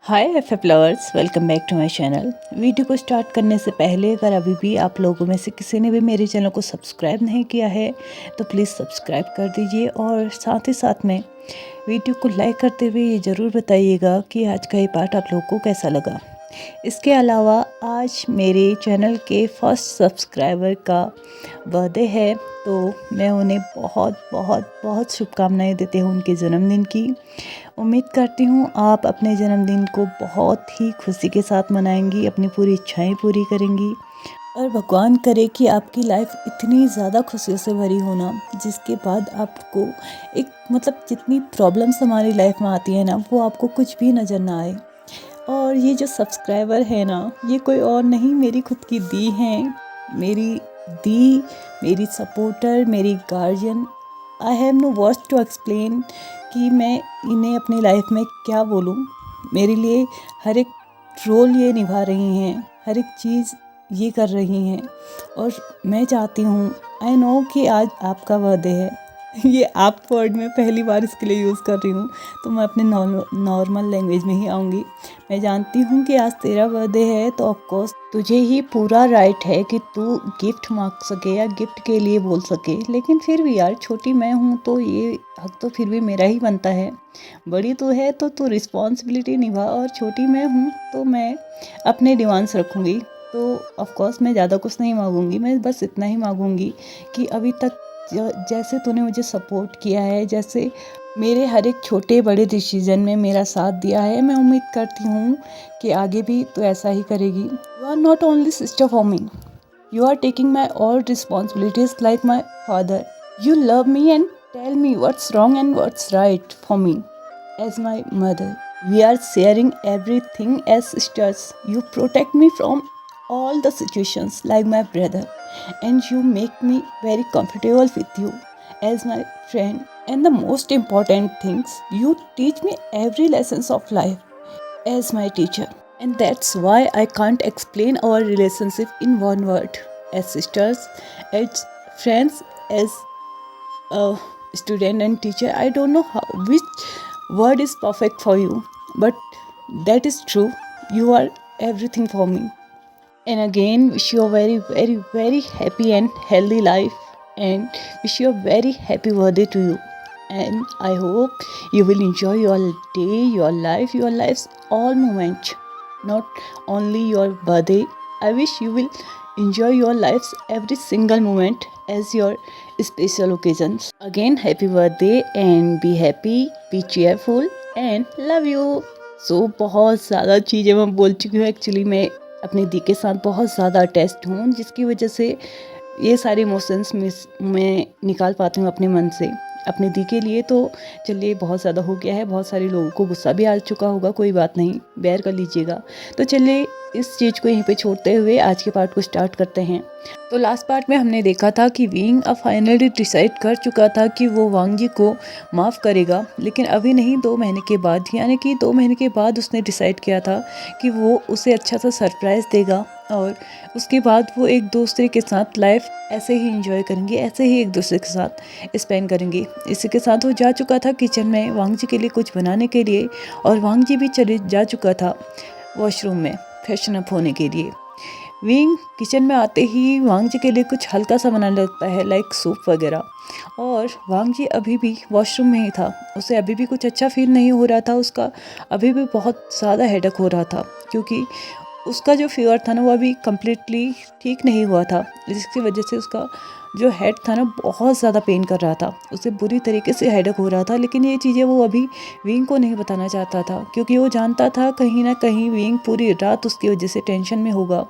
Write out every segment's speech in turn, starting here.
Hi F lovers, welcome back to my channel. Video को start करने से पहले अगर अभी भी आप लोगों में से किसी ने भी मेरे चैनल को सब्सक्राइब नहीं किया है तो प्लीज़ सब्सक्राइब कर दीजिए और साथ ही साथ में वीडियो को लाइक करते हुए ये ज़रूर बताइएगा कि आज का ये पार्ट आप लोगों को कैसा लगा। इसके अलावा आज मेरे चैनल के फर्स्ट सब्सक्राइबर का बर्थडे है, तो मैं उन्हें बहुत बहुत बहुत शुभकामनाएं देती हूँ उनके जन्मदिन की। उम्मीद करती हूँ आप अपने जन्मदिन को बहुत ही खुशी के साथ मनाएंगी, अपनी पूरी इच्छाएं पूरी करेंगी और भगवान करे कि आपकी लाइफ इतनी ज़्यादा खुशियों से भरी हो ना, जिसके बाद आपको एक जितनी प्रॉब्लम्स हमारी लाइफ में आती है ना, वो आपको कुछ भी नज़र ना आए। और ये जो सब्सक्राइबर है ना, ये कोई और नहीं, मेरी खुद की दी हैं, मेरी सपोर्टर, मेरी guardian. I have no words to explain कि मैं इन्हें अपनी लाइफ में क्या बोलूँ। मेरे लिए हर एक रोल ये निभा रही हैं, हर एक चीज़ ये कर रही हैं और मैं चाहती हूँ, आई नो कि आज आपका बर्थडे है। ये आप वर्ड में पहली बार इसके लिए यूज़ कर रही हूँ, तो मैं अपने नॉर्मल लैंग्वेज में ही आऊँगी। मैं जानती हूँ कि आज तेरा बर्थडे है, तो ऑफकोर्स तुझे ही पूरा राइट है कि तू गिफ्ट मांग सके या गिफ्ट के लिए बोल सके, लेकिन फिर भी यार, छोटी मैं हूँ तो ये हक तो फिर भी मेरा ही बनता है। बड़ी तो है तो तू रिस्पॉन्सिबिलिटी निभा, और छोटी मैं हूँ तो मैं अपने डिमांड्स रखूँगी। तो ऑफकोर्स मैं ज़्यादा कुछ नहीं मांगूंगी, मैं बस इतना ही मांगूंगी कि अभी तक जैसे तूने मुझे सपोर्ट किया है, जैसे मेरे हर एक छोटे बड़े डिसीजन में मेरा साथ दिया है, मैं उम्मीद करती हूँ कि आगे भी तो ऐसा ही करेगी। You are not only sister for me, you are taking my all responsibilities like my father. You love me and tell me what's wrong and what's right for me as my mother. We are sharing everything as sisters. You protect me from all the situations like my brother, and you make me very comfortable with you as my friend. And the most important things, you teach me every lessons of life as my teacher. And that's why I can't explain our relationship in one word. As sisters, as friends, as a student and teacher, I don't know which word is perfect for you, but that is true. You are everything for me. And again, wish you a very very very happy and healthy life, and wish you a very happy birthday to you. And I hope you will enjoy your day, your life, your life's all moments, not only your birthday. I wish you will enjoy your life's every single moment as your special occasions. Again, happy birthday and be happy, be cheerful and love you. So बहुत ज़्यादा चीज़ें मैं बोल चुकी हूँ। Actually मैं अपनी दी के साथ बहुत ज़्यादा अटैच्ड हूँ, जिसकी वजह से ये सारे इमोशंस मैं निकाल पाती हूँ अपने मन से अपनी दी के लिए। तो चलिए, बहुत ज़्यादा हो गया है, बहुत सारे लोगों को गुस्सा भी आ चुका होगा, कोई बात नहीं, बेयर कर लीजिएगा। तो चलिए, इस चीज़ को यहीं पे छोड़ते हुए आज के पार्ट को स्टार्ट करते हैं। तो लास्ट पार्ट में हमने देखा था कि विंग अब फाइनली डिसाइड कर चुका था कि वो वांग जी को माफ़ करेगा, लेकिन अभी नहीं, 2 महीने के बाद, यानी कि 2 महीने के बाद उसने डिसाइड किया था कि वो उसे अच्छा सा सरप्राइज़ देगा और उसके बाद वो एक दूसरे के साथ लाइफ ऐसे ही एंजॉय करेंगे, ऐसे ही एक दूसरे के साथ स्पेंड करेंगे। इसी के साथ वो जा चुका था किचन में वांग जी के लिए कुछ बनाने के लिए, और वांग जी भी चले जा चुका था वॉशरूम में फ्रेशन अप होने के लिए। विंग किचन में आते ही वांग जी के लिए कुछ हल्का सा बनाने लगता है, लाइक सूप वगैरह, और वांग जी अभी भी वॉशरूम में ही था। उसे अभी भी कुछ अच्छा फील नहीं हो रहा था, उसका अभी भी बहुत ज़्यादा हेडेक हो रहा था, क्योंकि उसका जो फीवर था ना, वो अभी कम्प्लीटली ठीक नहीं हुआ था, जिसकी वजह से उसका जो हेड था ना, बहुत ज़्यादा पेन कर रहा था, उसे बुरी तरीके से हेडेक हो रहा था। लेकिन ये चीज़ें वो अभी विंग को नहीं बताना चाहता था, क्योंकि वो जानता था कहीं ना कहीं विंग पूरी रात उसकी वजह से टेंशन में होगा,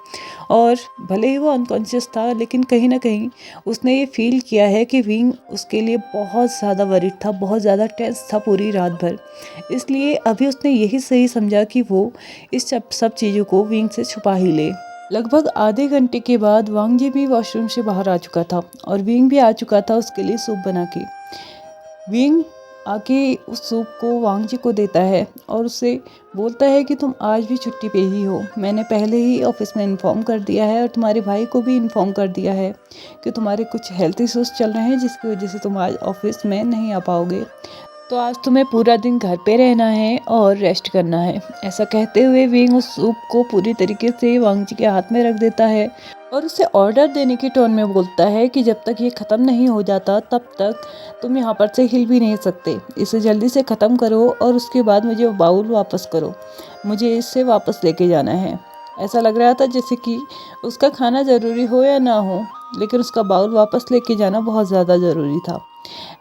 और भले ही वो अनकॉन्शियस था, लेकिन कहीं ना कहीं उसने ये फील किया है कि विंग उसके लिए बहुत ज़्यादा वरीड था, बहुत ज़्यादा टेंस था पूरी रात भर। इसलिए अभी उसने यही सही समझा कि वो इस सब चीज़ों को विंग से छुपा ही ले। लगभग आधे घंटे के बाद वांग जी भी वॉशरूम से बाहर आ चुका था, और विंग भी आ चुका था उसके लिए सूप बना के। विंग आके उस सूप को वांग जी को देता है और उससे बोलता है कि तुम आज भी छुट्टी पे ही हो। मैंने पहले ही ऑफिस में इन्फॉर्म कर दिया है, और तुम्हारे भाई को भी इन्फॉर्म कर दिया है कि तुम्हारे कुछ हेल्थ इश्यूज चल रहे हैं, जिसकी वजह से तुम आज ऑफिस में नहीं आ पाओगे। तो आज तुम्हें पूरा दिन घर पे रहना है और रेस्ट करना है। ऐसा कहते हुए विंग उस सूप को पूरी तरीके से वांग जी के हाथ में रख देता है और उसे ऑर्डर देने की टोन में बोलता है कि जब तक ये ख़त्म नहीं हो जाता तब तक तुम यहाँ पर से हिल भी नहीं सकते। इसे जल्दी से ख़त्म करो और उसके बाद मुझे वो बाउल वापस करो, मुझे इसे वापस लेके जाना है। ऐसा लग रहा था जैसे कि उसका खाना ज़रूरी हो या ना हो, लेकिन उसका बाउल वापस लेके जाना बहुत ज़्यादा ज़रूरी था।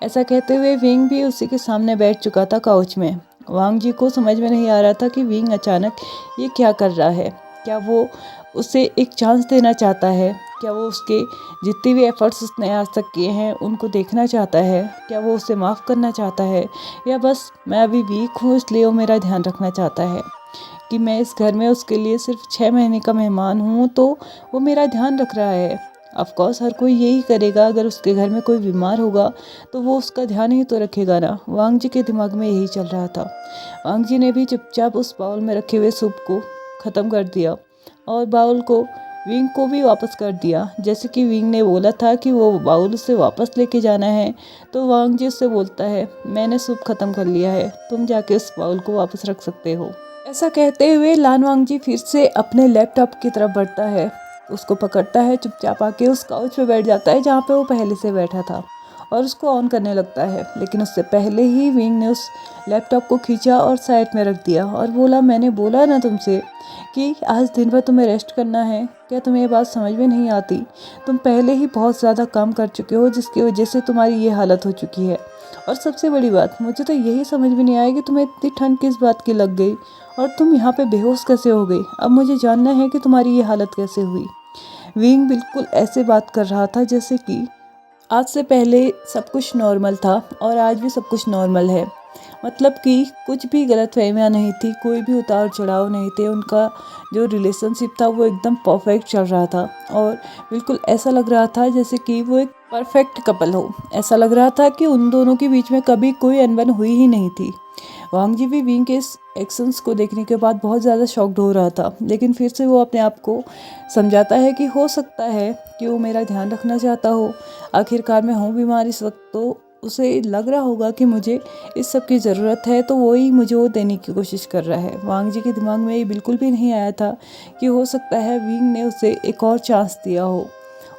ऐसा कहते हुए विंग भी उसी के सामने बैठ चुका था काउच में। वांग जी को समझ में नहीं आ रहा था कि विंग अचानक ये क्या कर रहा है। क्या वो उसे एक चांस देना चाहता है? क्या वो उसके जितने भी एफर्ट्स उसने आज तक किए हैं उनको देखना चाहता है? क्या वो उसे माफ़ करना चाहता है, या बस मैं अभी वीक हूँ इसलिए वो मेरा ध्यान रखना चाहता है कि मैं इस घर में उसके लिए सिर्फ 6 महीने का मेहमान हूँ, तो वो मेरा ध्यान रख रहा है। ऑफ कोर्स हर कोई यही करेगा, अगर उसके घर में कोई बीमार होगा तो वो उसका ध्यान ही तो रखेगा ना। वांग जी के दिमाग में यही चल रहा था। वांग जी ने भी चुपचाप उस बाउल में रखे हुए सूप को ख़त्म कर दिया और बाउल को विंग को भी वापस कर दिया। जैसे कि विंग ने बोला था कि वो बाउल उसे वापस लेके जाना है, तो वांग जी उससे बोलता है, मैंने सूप ख़त्म कर लिया है, तुम जाके उस बाउल को वापस रख सकते हो। ऐसा कहते हुए लान वांग जी फिर से अपने लैपटॉप की तरफ बढ़ता है, उसको पकड़ता है, चुपचाप आके उस काउच पे बैठ जाता है जहाँ पे वो पहले से बैठा था और उसको ऑन करने लगता है। लेकिन उससे पहले ही विंग ने उस लैपटॉप को खींचा और साइड में रख दिया और बोला, मैंने बोला ना तुमसे कि आज दिन भर तुम्हें रेस्ट करना है। क्या तुम्हें ये बात समझ में नहीं आती? तुम पहले ही बहुत ज़्यादा काम कर चुके हो जिसकी वजह से तुम्हारी ये हालत हो चुकी है। और सबसे बड़ी बात, मुझे तो यही समझ में नहीं आया कि तुम्हें इतनी ठंड किस बात की लग गई और तुम यहाँ पे बेहोश कैसे हो गई। अब मुझे जानना है कि तुम्हारी ये हालत कैसे हुई। विंग बिल्कुल ऐसे बात कर रहा था जैसे कि आज से पहले सब कुछ नॉर्मल था और आज भी सब कुछ नॉर्मल है। मतलब कि कुछ भी गलतफहमियां नहीं थी, कोई भी उतार चढ़ाव नहीं थे। उनका जो रिलेशनशिप था वो एकदम परफेक्ट चल रहा था और बिल्कुल ऐसा लग रहा था जैसे कि वो एक परफेक्ट कपल हो। ऐसा लग रहा था कि उन दोनों के बीच में कभी कोई अनबन हुई ही नहीं थी। वांग जी भी विंग के इस एक्शंस को देखने के बाद बहुत ज़्यादा शॉक्ड हो रहा था, लेकिन फिर से वो अपने आप को समझाता है कि हो सकता है कि वो मेरा ध्यान रखना चाहता हो। आखिरकार मैं हूँ बीमार इस वक्त, तो उसे लग रहा होगा कि मुझे इस सब की ज़रूरत है, तो वही मुझे वो देने की कोशिश कर रहा है। वांग जी के दिमाग में ये बिल्कुल भी नहीं आया था कि हो सकता है विंग ने उसे एक और चांस दिया हो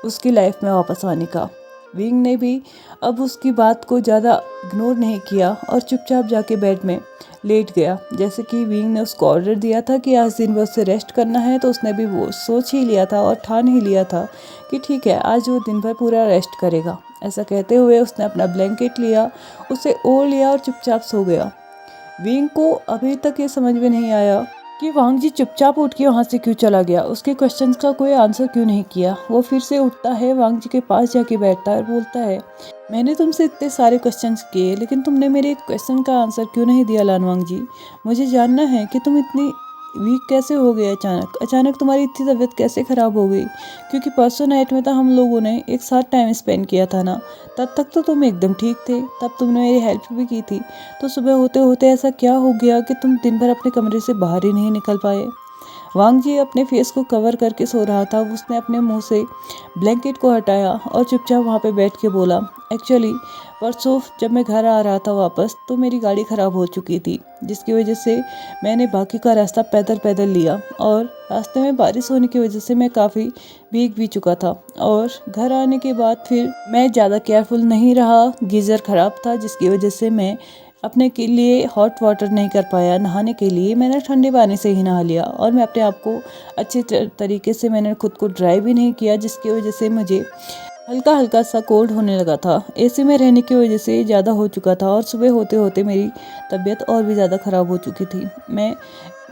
उसकी लाइफ में वापस आने का। विंग ने भी अब उसकी बात को ज़्यादा इग्नोर नहीं किया और चुपचाप जाके बेड में लेट गया। जैसे कि विंग ने उसको ऑर्डर दिया था कि आज दिन भर उसे रेस्ट करना है, तो उसने भी वो सोच ही लिया था और ठान ही लिया था कि ठीक है, आज वो दिन भर पूरा रेस्ट करेगा। ऐसा कहते हुए उसने अपना ब्लैंकेट लिया, उसे ओढ़ लिया और चुपचाप सो गया। विंग को अभी तक ये समझ में नहीं आया कि वांग जी चुपचाप उठ के वहाँ से क्यों चला गया, उसके क्वेश्चंस का कोई आंसर क्यों नहीं किया। वो फिर से उठता है, वांग जी के पास जाके बैठता है और बोलता है, मैंने तुमसे इतने सारे क्वेश्चंस किए लेकिन तुमने मेरे एक क्वेश्चन का आंसर क्यों नहीं दिया लान वांग जी। मुझे जानना है कि तुम इतनी वीक कैसे हो गए, अचानक तुम्हारी इतनी तबीयत कैसे ख़राब हो गई। क्योंकि परसों नाइट में तो हम लोगों ने एक साथ टाइम स्पेंड किया था ना, तब तक तो तुम एकदम ठीक थे, तब तुमने मेरी हेल्प भी की थी। तो सुबह होते होते ऐसा क्या हो गया कि तुम दिन भर अपने कमरे से बाहर ही नहीं निकल पाए। वांग जी अपने फेस को कवर करके सो रहा था। उसने अपने मुंह से ब्लैंकेट को हटाया और चुपचाप वहाँ पे बैठ के बोला, एक्चुअली परसों जब मैं घर आ रहा था वापस, तो मेरी गाड़ी ख़राब हो चुकी थी, जिसकी वजह से मैंने बाकी का रास्ता पैदल पैदल लिया और रास्ते में बारिश होने की वजह से मैं काफ़ी भीग भी चुका था। और घर आने के बाद फिर मैं ज़्यादा केयरफुल नहीं रहा, गीज़र ख़राब था जिसकी वजह से मैं अपने के लिए हॉट वाटर नहीं कर पाया। नहाने के लिए मैंने ठंडे पानी से ही नहा लिया और मैं अपने आप को अच्छे तरीके से मैंने खुद को ड्राई भी नहीं किया, जिसकी वजह से मुझे हल्का हल्का सा कोल्ड होने लगा था। एसी में रहने की वजह से ज़्यादा हो चुका था और सुबह होते होते मेरी तबीयत और भी ज़्यादा ख़राब हो चुकी थी।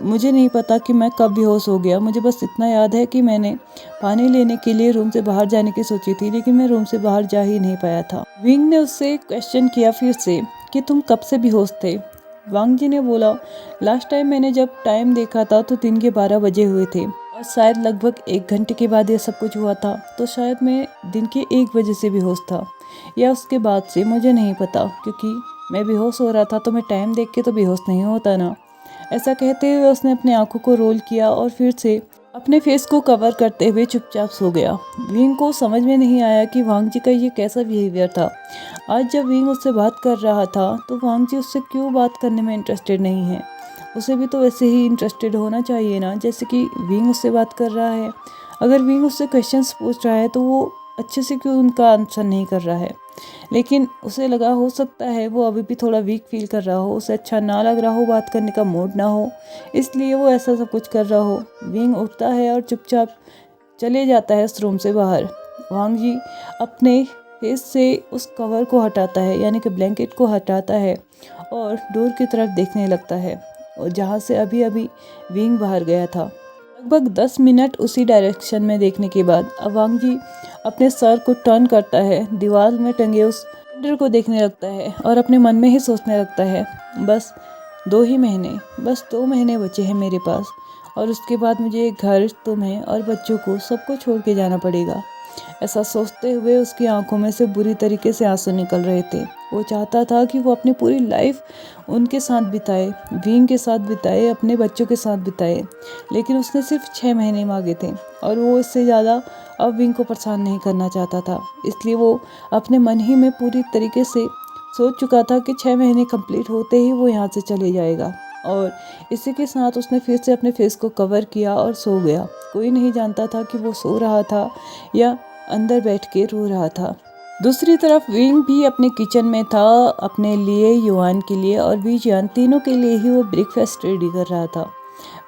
मुझे नहीं पता कि मैं कब बेहोश हो गया। मुझे बस इतना याद है कि मैंने पानी लेने के लिए रूम से बाहर जाने की सोची थी, लेकिन मैं रूम से बाहर जा ही नहीं पाया था। विंग ने उससे क्वेश्चन किया फिर से कि तुम कब से बेहोश थे। वांग जी ने बोला, लास्ट टाइम मैंने जब टाइम देखा था तो दिन के 12 बजे हुए थे और शायद लगभग 1 घंटे के बाद ये सब कुछ हुआ था, तो शायद मैं दिन के 1 बजे से बेहोश था या उसके बाद से, मुझे नहीं पता, क्योंकि मैं बेहोश हो रहा था तो मैं टाइम देख के तो बेहोश नहीं होता ना। ऐसा कहते हुए उसने अपनी आंखों को रोल किया और फिर से अपने फेस को कवर करते हुए चुपचाप सो गया। विंग को समझ में नहीं आया कि वांग जी का ये कैसा बिहेवियर था। आज जब विंग उससे बात कर रहा था तो वांग जी उससे क्यों बात करने में इंटरेस्टेड नहीं है। उसे भी तो वैसे ही इंटरेस्टेड होना चाहिए ना, जैसे कि विंग उससे बात कर रहा है। अगर विंग उससे क्वेश्चंस पूछ रहा है तो वो अच्छे से क्यों उनका आंसर नहीं कर रहा है। लेकिन उसे लगा हो सकता है वो अभी भी थोड़ा वीक फील कर रहा हो, उसे अच्छा ना लग रहा हो, बात करने का मूड ना हो, इसलिए वो ऐसा सब कुछ कर रहा हो। विंग उठता है और चुपचाप चले जाता है उस रूम से बाहर। वांग जी अपने फेस से उस कवर को हटाता है, यानी कि ब्लैंकेट को हटाता है और डोर की तरफ देखने लगता है, और जहाँ से अभी अभी विंग बाहर गया था। लगभग 10 मिनट उसी डायरेक्शन में देखने के बाद अब वांग जी अपने सर को टर्न करता है, दीवार में टंगे उस कैलेंडर को देखने लगता है और अपने मन में ही सोचने लगता है, बस 2 महीने बचे हैं मेरे पास, और उसके बाद मुझे घर, तुम्हें और बच्चों को सबको छोड़ के जाना पड़ेगा। ऐसा सोचते हुए उसकी आंखों में से बुरी तरीके से आंसू निकल रहे थे। वो चाहता था कि वो अपनी पूरी लाइफ उनके साथ बिताए, विंग के साथ बिताए, अपने बच्चों के साथ बिताए, लेकिन उसने सिर्फ 6 महीने मांगे थे और वो इससे ज़्यादा अब विंग को परेशान नहीं करना चाहता था। इसलिए वो अपने मन ही में पूरी तरीके से सोच चुका था कि 6 महीने कंप्लीट होते ही वो यहाँ से चले जाएगा। और इसी के साथ उसने फिर से अपने फेस को कवर किया और सो गया। कोई नहीं जानता था कि वो सो रहा था या अंदर बैठ के रो रहा था। दूसरी तरफ विंग भी अपने किचन में था, अपने लिए, युआन के लिए और बीजियान, तीनों के लिए ही वो ब्रेकफास्ट रेडी कर रहा था।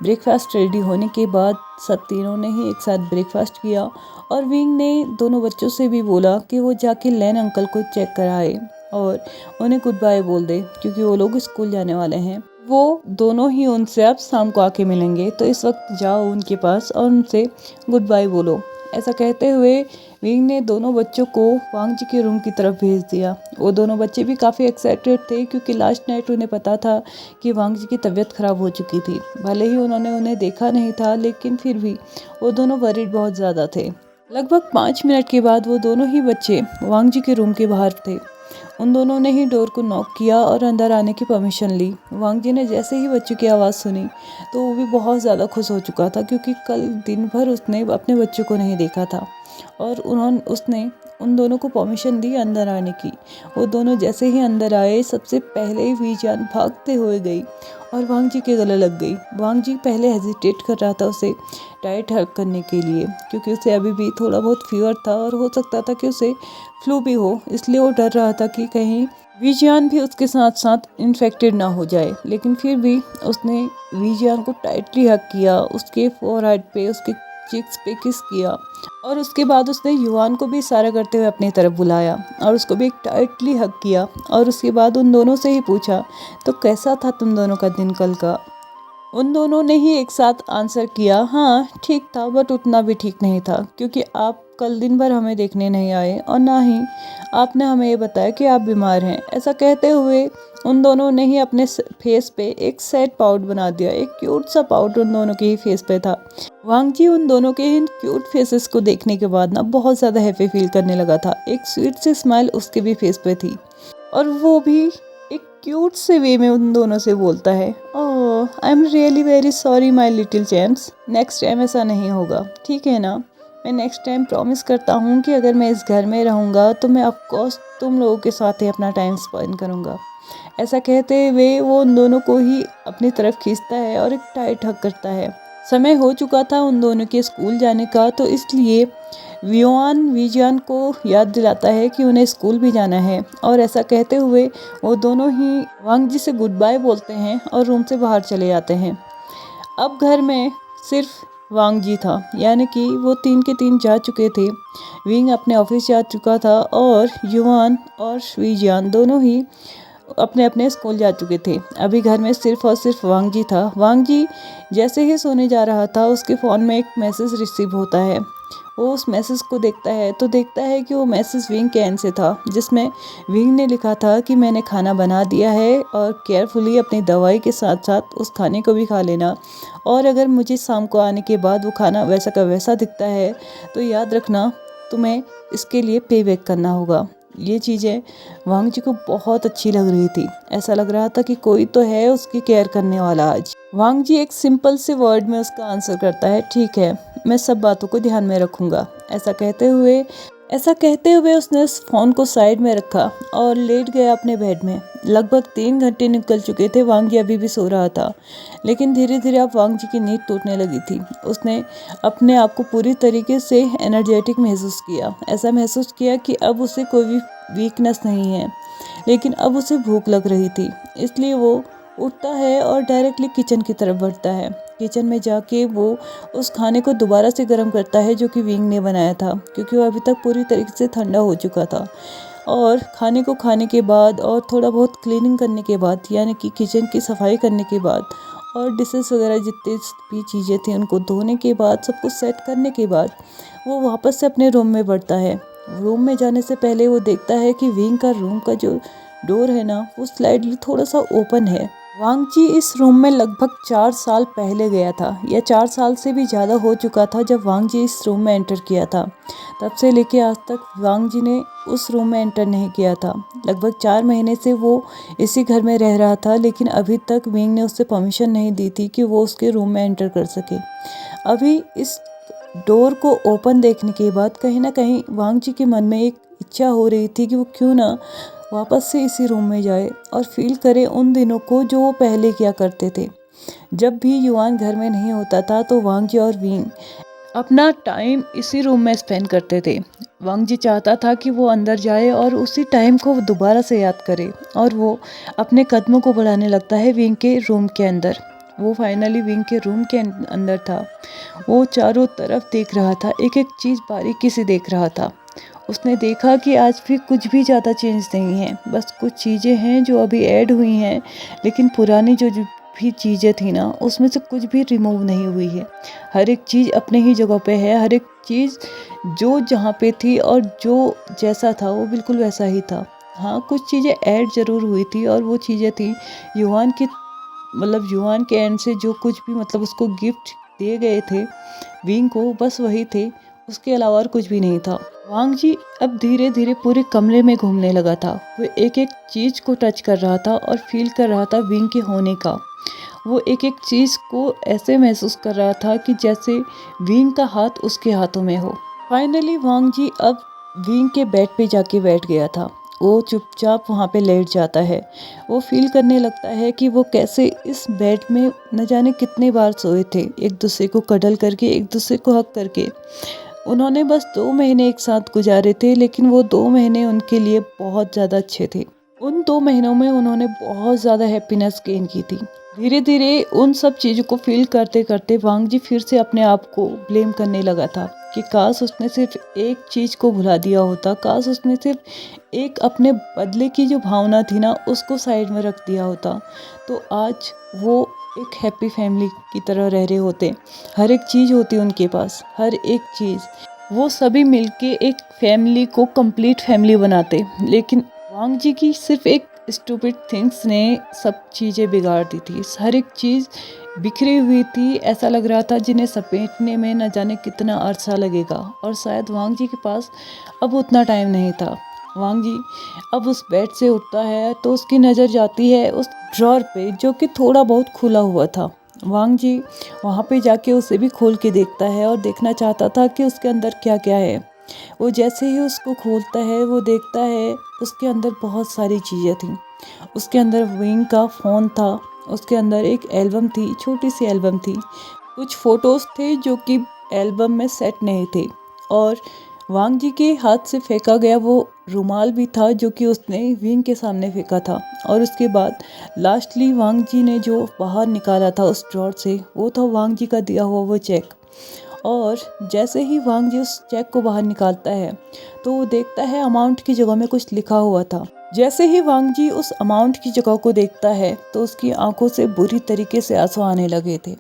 ब्रेकफास्ट रेडी होने के बाद सब तीनों ने ही एक साथ ब्रेकफास्ट किया और विंग ने दोनों बच्चों से भी बोला कि वो जाके लैन अंकल को चेक कराए और उन्हें गुड बाय बोल दे, क्योंकि वो लोग स्कूल जाने वाले हैं। वो दोनों ही उनसे अब शाम को आके मिलेंगे, तो इस वक्त जाओ उनके पास और उनसे गुड बाय बोलो। ऐसा कहते हुए विंग ने दोनों बच्चों को वांग जी के रूम की तरफ भेज दिया। वो दोनों बच्चे भी काफ़ी एक्साइटेड थे, क्योंकि लास्ट नाइट उन्हें पता था कि वांग जी की तबीयत ख़राब हो चुकी थी। भले ही उन्होंने उन्हें देखा नहीं था, लेकिन फिर भी वो दोनों वरीड बहुत ज़्यादा थे। लगभग 5 मिनट के बाद वो दोनों ही बच्चे वांग जी के रूम के बाहर थे। उन दोनों ने ही डोर को नॉक किया और अंदर आने की परमिशन ली। वांग जी ने जैसे ही बच्चों की आवाज़ सुनी तो वो भी बहुत ज़्यादा खुश हो चुका था, क्योंकि कल दिन भर उसने अपने बच्चों को नहीं देखा था और उसने उन दोनों को परमिशन दी अंदर आने की। वो दोनों जैसे ही अंदर आए, सबसे पहले वीजान भागते हुए गई और वांग जी के गले लग गई। वांग जी पहले हेजिटेट कर रहा था उसे टाइट हग करने के लिए, क्योंकि उसे अभी भी थोड़ा बहुत फीवर था और हो सकता था कि उसे फ्लू भी हो, इसलिए वो डर रहा था कि कहीं विजियान भी उसके साथ साथ इन्फेक्टेड ना हो जाए। लेकिन फिर भी उसने विजियान को टाइटली हग किया, उसके फोरहेड पे, उसके चिक्स पे किस किया और उसके बाद उसने युआन को भी इशारा करते हुए अपनी तरफ बुलाया और उसको भी एक टाइटली हग किया। और उसके बाद उन दोनों से ही पूछा, तो कैसा था तुम दोनों का दिन कल का। उन दोनों ने ही एक साथ आंसर किया, हाँ ठीक था, बट उतना भी ठीक नहीं था, क्योंकि आप कल दिन भर हमें देखने नहीं आए और ना ही आपने हमें ये बताया कि आप बीमार हैं। ऐसा कहते हुए उन दोनों ने ही अपने फेस पे एक सैड पाउट बना दिया। एक क्यूट सा पाउट उन दोनों के ही फेस पे था। वांग जी उन दोनों के इन क्यूट फेसेस को देखने के बाद ना बहुत ज़्यादा हैप्पी फील करने लगा था। एक स्वीट सी स्माइल उसके भी फेस पे थी और वो भी एक क्यूट से वे में उन दोनों से बोलता है, oh I am really very sorry my little champs, next time ऐसा नहीं होगा, ठीक है ना। मैं नेक्स्ट टाइम प्रॉमिस करता हूँ कि अगर मैं इस घर में रहूँगा तो मैं ऑफकोर्स तुम लोगों के साथ ही अपना टाइम स्पेंड करूँगा। ऐसा कहते हुए वो उन दोनों को ही अपनी तरफ खींचता है और एक टाइट हग करता है। समय हो चुका था उन दोनों के स्कूल जाने का, तो इसलिए विजियान को याद दिलाता है कि उन्हें स्कूल भी जाना है। और ऐसा कहते हुए वो दोनों ही वांग जी से गुड बाय बोलते हैं और रूम से बाहर चले जाते हैं। अब घर में सिर्फ वांग जी था, यानी कि वो 3 के 3 जा चुके थे। विंग अपने ऑफिस जा चुका था और युआन और विजियान दोनों ही अपने अपने स्कूल जा चुके थे। अभी घर में सिर्फ और सिर्फ वांग जी था। वांग जी जैसे ही सोने जा रहा था, उसके फ़ोन में एक मैसेज रिसीव होता है। वो उस मैसेज को देखता है तो देखता है कि वो मैसेज विंग के एंड से था, जिसमें विंग ने लिखा था कि मैंने खाना बना दिया है और केयरफुली अपनी दवाई के साथ साथ उस खाने को भी खा लेना, और अगर मुझे शाम को आने के बाद वो खाना वैसा का वैसा दिखता है तो याद रखना तुम्हें इसके लिए पे बैक करना होगा। ये चीज़ें वांग जी को बहुत अच्छी लग रही थी। ऐसा लग रहा था कि कोई तो है उसकी केयर करने वाला आज। वांग जी एक सिंपल से वर्ड में उसका आंसर करता है, ठीक है, मैं सब बातों को ध्यान में रखूँगा। ऐसा कहते हुए उसने उस फ़ोन को साइड में रखा और लेट गया अपने बेड में। लगभग 3 घंटे निकल चुके थे, वांग जी अभी भी सो रहा था। लेकिन धीरे धीरे अब वांग जी की नींद टूटने लगी थी। उसने अपने आप को पूरी तरीके से एनर्जेटिक महसूस किया। ऐसा महसूस किया कि अब उसे कोई भी वीकनेस नहीं है। लेकिन अब उसे भूख लग रही थी, इसलिए वो उठता है और डायरेक्टली किचन की तरफ बढ़ता है। किचन में जाके वो उस खाने को दोबारा से गर्म करता है जो कि विंग ने बनाया था, क्योंकि वो अभी तक पूरी तरीके से ठंडा हो चुका था। और खाने को खाने के बाद और थोड़ा बहुत क्लीनिंग करने के बाद, यानी कि किचन की सफाई करने के बाद और डिशेस वगैरह जितनी भी चीज़ें थी उनको धोने के बाद, सब कुछ सेट करने के बाद वो वापस से अपने रूम में बढ़ता है। रूम में जाने से पहले वो देखता है कि विंग का रूम का जो डोर है ना, वो स्लाइडली थोड़ा सा ओपन है। वांग जी इस रूम में लगभग 4 साल पहले गया था, या 4 साल से भी ज़्यादा हो चुका था जब वांग जी इस रूम में एंटर किया था। तब से लेके आज तक वांग जी ने उस रूम में एंटर नहीं किया था। लगभग 4 महीने से वो इसी घर में रह रहा था, लेकिन अभी तक विंग ने उससे परमिशन नहीं दी थी कि वो उसके रूम में एंटर कर सके। अभी इस डोर को ओपन देखने के बाद कहीं ना कहीं वांग जी के मन में एक इच्छा हो रही थी कि वो क्यों ना वापस से इसी रूम में जाए और फील करे उन दिनों को जो वो पहले किया करते थे। जब भी युआन घर में नहीं होता था तो वांग जी और विंग अपना टाइम इसी रूम में स्पेंड करते थे। वांग जी चाहता था कि वो अंदर जाए और उसी टाइम को दोबारा से याद करे, और वो अपने कदमों को बढ़ाने लगता है विंग के रूम के अंदर। वो फाइनली विंग के रूम के अंदर था। वो चारों तरफ देख रहा था, एक एक चीज़ बारीकी से देख रहा था। उसने देखा कि आज भी कुछ भी ज़्यादा चेंज नहीं है, बस कुछ चीज़ें हैं जो अभी ऐड हुई हैं, लेकिन पुरानी जो भी चीज़ें थी ना, उसमें से कुछ भी रिमूव नहीं हुई है। हर एक चीज़ अपने ही जगह पे है। हर एक चीज़ जो जहाँ पे थी और जो जैसा था वो बिल्कुल वैसा ही था। हाँ, कुछ चीज़ें ऐड ज़रूर हुई थी, और वो चीज़ें थी युआन की, मतलब युआन के एंड से जो कुछ भी मतलब उसको गिफ्ट दिए गए थे विंग को, बस वही थे। उसके अलावा और कुछ भी नहीं था। वांग जी अब धीरे धीरे पूरे कमरे में घूमने लगा था। वो एक एक चीज़ को टच कर रहा था और फील कर रहा था विंग के होने का। वो एक एक चीज़ को ऐसे महसूस कर रहा था कि जैसे विंग का हाथ उसके हाथों में हो। फाइनली वांग जी अब विंग के बेड पे जाके बैठ गया था। वो चुपचाप वहाँ पे लेट जाता है। वो फील करने लगता है कि वो कैसे इस बेड में न जाने कितने बार सोए थे, एक दूसरे को कडल करके, एक दूसरे को हक करके। उन्होंने बस 2 महीने एक साथ गुजारे थे, लेकिन वो 2 महीने उनके लिए बहुत ज़्यादा अच्छे थे। उन 2 महीनों में उन्होंने बहुत ज़्यादा हैप्पीनेस गेन की थी। धीरे धीरे उन सब चीज़ों को फील करते करते वांग जी फिर से अपने आप को ब्लेम करने लगा था कि काश उसने सिर्फ एक चीज़ को भुला दिया होता, काश उसने सिर्फ एक अपने बदले की जो भावना थी ना, उसको साइड में रख दिया होता, तो आज वो एक हैप्पी फैमिली की तरह रह रहे होते। हर एक चीज़ होती उनके पास, हर एक चीज़। वो सभी मिलके एक फैमिली को कंप्लीट फैमिली बनाते। लेकिन वांग जी की सिर्फ एक स्टूपिड थिंग्स ने सब चीज़ें बिगाड़ दी थी। हर एक चीज़ बिखरी हुई थी। ऐसा लग रहा था जिन्हें समेटने में न जाने कितना अरसा लगेगा, और शायद वांग जी के पास अब उतना टाइम नहीं था। वांग जी अब उस बेड से उठता है तो उसकी नज़र जाती है उस ड्रॉर पे जो कि थोड़ा बहुत खुला हुआ था। वांग जी वहाँ पे जाके उसे भी खोल के देखता है और देखना चाहता था कि उसके अंदर क्या क्या है। वो जैसे ही उसको खोलता है वो देखता है उसके अंदर बहुत सारी चीज़ें थीं। उसके अंदर विंग का फ़ोन था, उसके अंदर एक एल्बम थी, छोटी सी एल्बम थी, कुछ फ़ोटोज़ थे जो कि एल्बम में सेट नहीं थे, और वांग जी के हाथ से फेंका गया वो रुमाल भी था जो कि उसने विंग के सामने फेंका था। और उसके बाद लास्टली वांग जी ने जो बाहर निकाला था उस ड्रॉर से, वो था वांग जी का दिया हुआ वो चेक। और जैसे ही वांग जी उस चेक को बाहर निकालता है तो वो देखता है अमाउंट की जगह में कुछ लिखा हुआ था। जैसे ही वांग जी उस अमाउंट की जगह को देखता है तो उसकी आंखों से बुरी तरीके से आंसू आने लगे थे।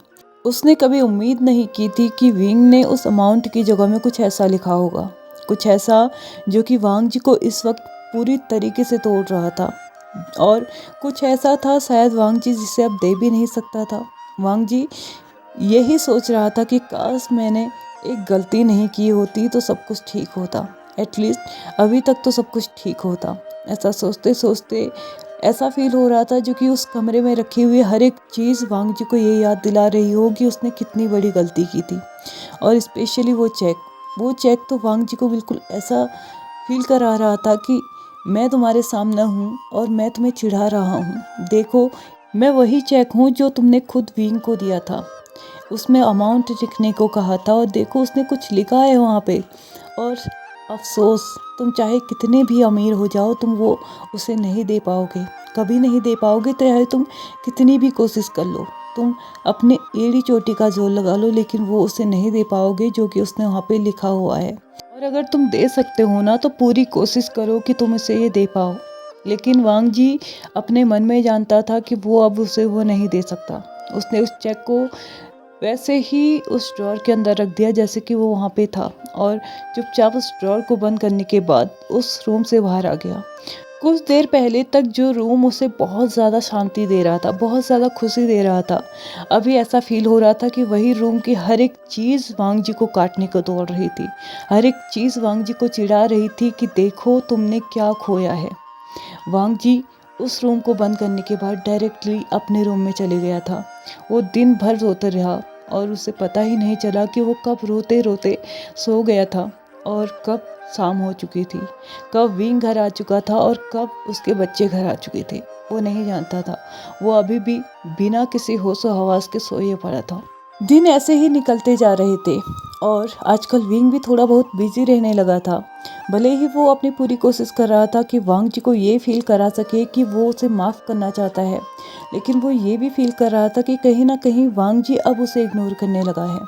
उसने कभी उम्मीद नहीं की थी कि विंग ने उस अमाउंट की जगह में कुछ ऐसा लिखा होगा, कुछ ऐसा जो कि वांग जी को इस वक्त पूरी तरीके से तोड़ रहा था। और कुछ ऐसा था शायद वांग जी जिसे अब दे भी नहीं सकता था। वांग जी यही सोच रहा था कि काश मैंने एक गलती नहीं की होती तो सब कुछ ठीक होता, एटलीस्ट अभी तक तो सब कुछ ठीक होता। ऐसा सोचते सोचते ऐसा फील हो रहा था जो कि उस कमरे में रखी हुई हर एक चीज़ वांग जी को ये याद दिला रही हो कि उसने कितनी बड़ी गलती की थी। और स्पेशली वो चेक तो वांग जी को बिल्कुल ऐसा फील करा रहा था कि मैं तुम्हारे सामने हूँ और मैं तुम्हें चिढ़ा रहा हूँ। देखो, मैं वही चेक हूँ जो तुमने खुद विंग को दिया था। उसमें अमाउंट लिखने को कहा था और देखो उसने कुछ लिखा है वहाँ पे। और अफसोस, तुम चाहे कितने भी अमीर हो जाओ, तुम वो उसे नहीं दे पाओगे, कभी नहीं दे पाओगे। चाहे तुम कितनी भी कोशिश कर लो, तुम अपने एड़ी चोटी का जोर लगा लो, लेकिन वो उसे नहीं दे पाओगे जो कि उसने वहाँ पे लिखा हुआ है। और अगर तुम दे सकते हो ना तो पूरी कोशिश करो कि तुम उसे ये दे पाओ। लेकिन वांग जी अपने मन में जानता था कि वो अब उसे वो नहीं दे सकता। उसने उस चेक को वैसे ही उस ड्रॉर के अंदर रख दिया जैसे कि वो वहाँ पे था, और चुपचाप उस ड्रॉर को बंद करने के बाद उस रूम से बाहर आ गया। कुछ देर पहले तक जो रूम उसे बहुत ज़्यादा शांति दे रहा था, बहुत ज़्यादा खुशी दे रहा था, अभी ऐसा फील हो रहा था कि वही रूम की हर एक चीज़ वांग जी को काटने को दौड़ रही थी। हर एक चीज़ वांग जी को चिढ़ा रही थी कि देखो तुमने क्या खोया है। वांग जी उस रूम को बंद करने के बाद डायरेक्टली अपने रूम में चले गया था। वो दिन भर रोता रहा और उसे पता ही नहीं चला कि वो कब रोते रोते सो गया था और कब शाम हो चुकी थी, कब विंग घर आ चुका था और कब उसके बच्चे घर आ चुके थे। वो नहीं जानता था। वो अभी भी बिना किसी होशो हवास के सोए पड़ा था। दिन ऐसे ही निकलते जा रहे थे और आजकल विंग भी थोड़ा बहुत बिजी रहने लगा था। भले ही वो अपनी पूरी कोशिश कर रहा था कि वांग जी को ये फील करा सके कि वो उसे माफ़ करना चाहता है, लेकिन वो ये भी फील कर रहा था कि कहीं ना कहीं वांग जी अब उसे इग्नोर करने लगा है।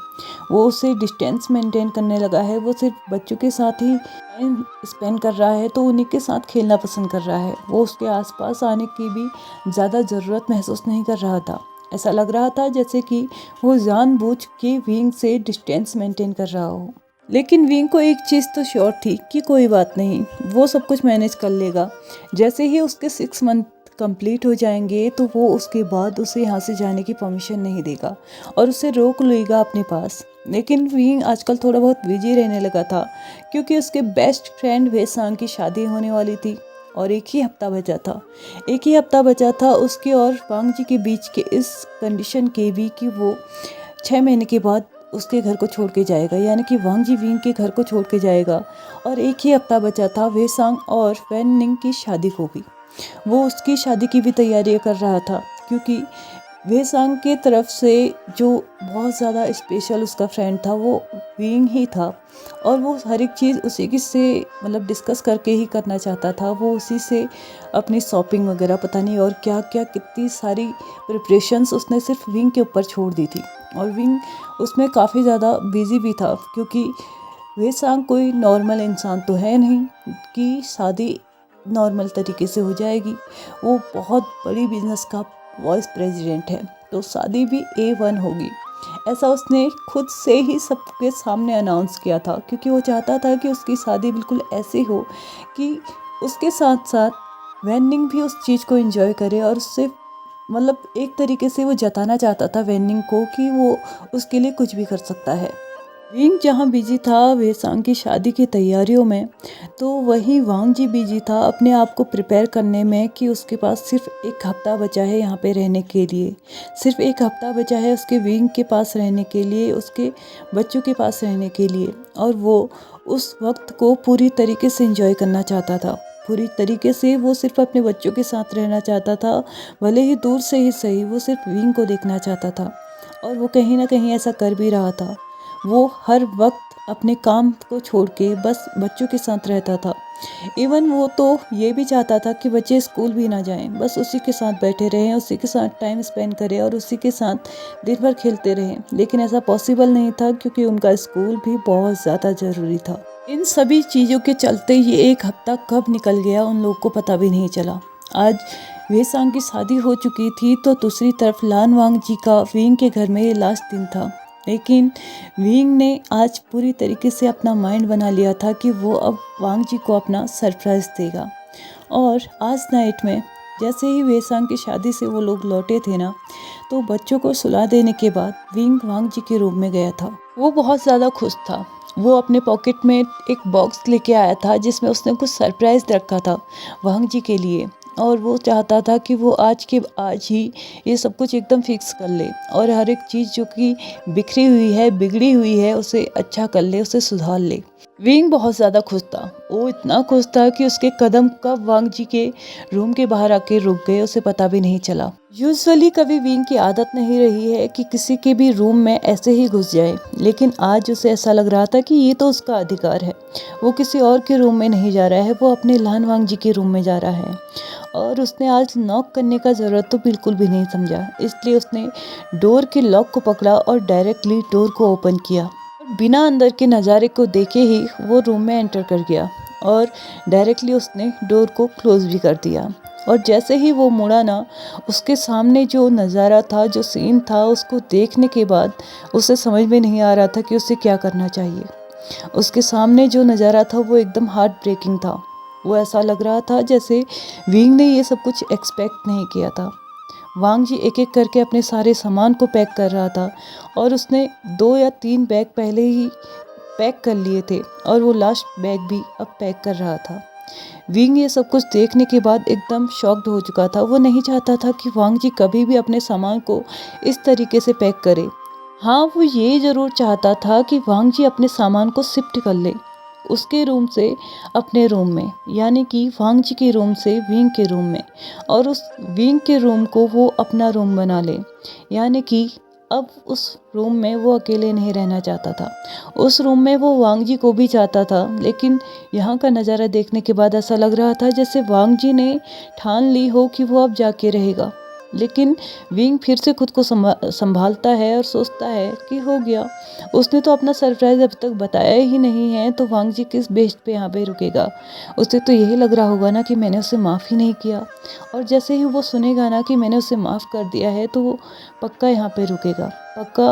वो उसे डिस्टेंस मेंटेन करने लगा है। वो सिर्फ बच्चों के साथ ही टाइम स्पेंड कर रहा है, तो उन्हीं के साथ खेलना पसंद कर रहा है। वो उसके आसपास आने की भी ज़्यादा ज़रूरत महसूस नहीं कर रहा था। ऐसा लग रहा था जैसे कि वो जानबूझ के विंग से डिस्टेंस मेंटेन कर रहा हो। लेकिन विंग को एक चीज़ तो श्योर थी कि कोई बात नहीं, वो सब कुछ मैनेज कर लेगा। जैसे ही उसके 6 मंथ कंप्लीट हो जाएंगे तो वो उसके बाद उसे यहाँ से जाने की परमिशन नहीं देगा और उसे रोक लेगा अपने पास। लेकिन विंग आजकल थोड़ा बहुत बिजी रहने लगा था क्योंकि उसके बेस्ट फ्रेंड वेसांग की शादी होने वाली थी और एक ही हफ्ता बचा था उसके और वांग जी के बीच के इस कंडीशन के भी कि वो 6 महीने के बाद उसके घर को छोड़ के जाएगा, यानी कि वांग जी विंग के घर को छोड़ के जाएगा। और एक ही हफ्ता बचा था वेसांग और वैन निंग की शादी को भी। वो उसकी शादी की भी तैयारी कर रहा था क्योंकि वेसांग के तरफ से जो बहुत ज़्यादा स्पेशल उसका फ्रेंड था वो विंग ही था और वो हर एक चीज़ उसी की से मतलब डिस्कस करके ही करना चाहता था। वो उसी से अपनी शॉपिंग वगैरह पता नहीं और क्या क्या कितनी सारी प्रिपरेशंस उसने सिर्फ विंग के ऊपर छोड़ दी थी और विंग उसमें काफ़ी ज़्यादा बिजी भी था क्योंकि वेसांग कोई नॉर्मल इंसान तो है नहीं कि शादी नॉर्मल तरीके से हो जाएगी। वो बहुत बड़ी बिजनेस का वाइस प्रेसिडेंट है, तो शादी भी A1 होगी, ऐसा उसने खुद से ही सबके सामने अनाउंस किया था क्योंकि वो चाहता था कि उसकी शादी बिल्कुल ऐसे हो कि उसके साथ साथ वैन निंग भी उस चीज़ को एंजॉय करे और उससे मतलब एक तरीके से वो जताना चाहता था वैन निंग को कि वो उसके लिए कुछ भी कर सकता है। विंग जहाँ बिजी था वेसांग की शादी की तैयारियों में, तो वहीं वांग जी बिजी था अपने आप को प्रिपेयर करने में कि उसके पास सिर्फ एक हफ्ता बचा है यहाँ पे रहने के लिए। सिर्फ एक हफ्ता बचा है उसके विंग के पास रहने के लिए, उसके बच्चों के पास रहने के लिए, और वो उस वक्त को पूरी तरीके से एंजॉय करना चाहता था। पूरी तरीके से वो सिर्फ अपने बच्चों के साथ रहना चाहता था, भले ही दूर से ही सही, वो सिर्फ विंग को देखना चाहता था और वो कहीं ना कहीं ऐसा कर भी रहा था। वो हर वक्त अपने काम को छोड़ के बस बच्चों के साथ रहता था। इवन वो तो ये भी चाहता था कि बच्चे स्कूल भी ना जाएं, बस उसी के साथ बैठे रहें, उसी के साथ टाइम स्पेंड करें और उसी के साथ दिन भर खेलते रहें। लेकिन ऐसा पॉसिबल नहीं था क्योंकि उनका स्कूल भी बहुत ज़्यादा ज़रूरी था। इन सभी चीज़ों के चलते ये एक हफ्ता कब निकल गया उन लोगों को पता भी नहीं चला। आज वेसांग की शादी हो चुकी थी तो दूसरी तरफ लान वांग जी का विंग के घर में ये लास्ट दिन था। लेकिन विंग ने आज पूरी तरीके से अपना माइंड बना लिया था कि वो अब वांग जी को अपना सरप्राइज़ देगा। और आज नाइट में जैसे ही वेसांग की शादी से वो लोग लौटे थे ना, तो बच्चों को सुला देने के बाद विंग वांग जी के रूम में गया था। वो बहुत ज़्यादा खुश था। वो अपने पॉकेट में एक बॉक्स लेके आया था जिसमें उसने कुछ सरप्राइज़ रखा था वांग जी के लिए, और वो चाहता था कि वो आज के आज ही ये सब कुछ एकदम फिक्स कर ले और हर एक चीज़ जो कि बिखरी हुई है, बिगड़ी हुई है, उसे अच्छा कर ले, उसे सुधार ले। विंग बहुत ज़्यादा खुश था। वो इतना खुश था कि उसके कदम कब वांग जी के रूम के बाहर आके रुक गए उसे पता भी नहीं चला। यूजुअली कभी विंग की आदत नहीं रही है कि किसी के भी रूम में ऐसे ही घुस जाए, लेकिन आज उसे ऐसा लग रहा था कि ये तो उसका अधिकार है। वो किसी और के रूम में नहीं जा रहा है, वो अपने लान वांग जी के रूम में जा रहा है। और उसने आज नॉक करने का ज़रूरत तो बिल्कुल भी नहीं समझा, इसलिए उसने डोर के लॉक को पकड़ा और डायरेक्टली डोर को ओपन किया। बिना अंदर के नज़ारे को देखे ही वो रूम में एंटर कर गया और डायरेक्टली उसने डोर को क्लोज भी कर दिया। और जैसे ही वो मुड़ा ना, उसके सामने जो नज़ारा था, जो सीन था, उसको देखने के बाद उसे समझ में नहीं आ रहा था कि उसे क्या करना चाहिए। उसके सामने जो नज़ारा था वो एकदम हार्ट ब्रेकिंग था। वो ऐसा लग रहा था जैसे विंग ने ये सब कुछ एक्सपेक्ट नहीं किया था। वांग जी एक एक करके अपने सारे सामान को पैक कर रहा था और उसने 2 या 3 बैग पहले ही पैक कर लिए थे और वो लास्ट बैग भी अब पैक कर रहा था। विंग ये सब कुछ देखने के बाद एकदम शॉक्ड हो चुका था। वो नहीं चाहता था कि वांग जी कभी भी अपने सामान को इस तरीके से पैक करे। हाँ, वो ये ज़रूर चाहता था कि वांग जी अपने सामान को शिफ्ट कर ले उसके रूम से अपने रूम में, यानी कि वांग जी के रूम से विंग के रूम में, और उस विंग के रूम को वो अपना रूम बना ले। यानी कि अब उस रूम में वो अकेले नहीं रहना चाहता था। उस रूम में वो वांग जी को भी चाहता था, लेकिन यहाँ का नज़ारा देखने के बाद ऐसा लग रहा था जैसे वांग जी ने ठान ली हो कि वो अब जाके रहेगा। लेकिन विंग फिर से खुद को संभालता है और सोचता है कि हो गया, उसने तो अपना सरप्राइज अब तक बताया ही नहीं है, तो वांग जी किस बेस पे यहाँ पे रुकेगा। उसे तो यही लग रहा होगा ना कि मैंने उसे माफ़ ही नहीं किया, और जैसे ही वो सुनेगा ना कि मैंने उसे माफ़ कर दिया है तो वो पक्का यहाँ पे रुकेगा, पक्का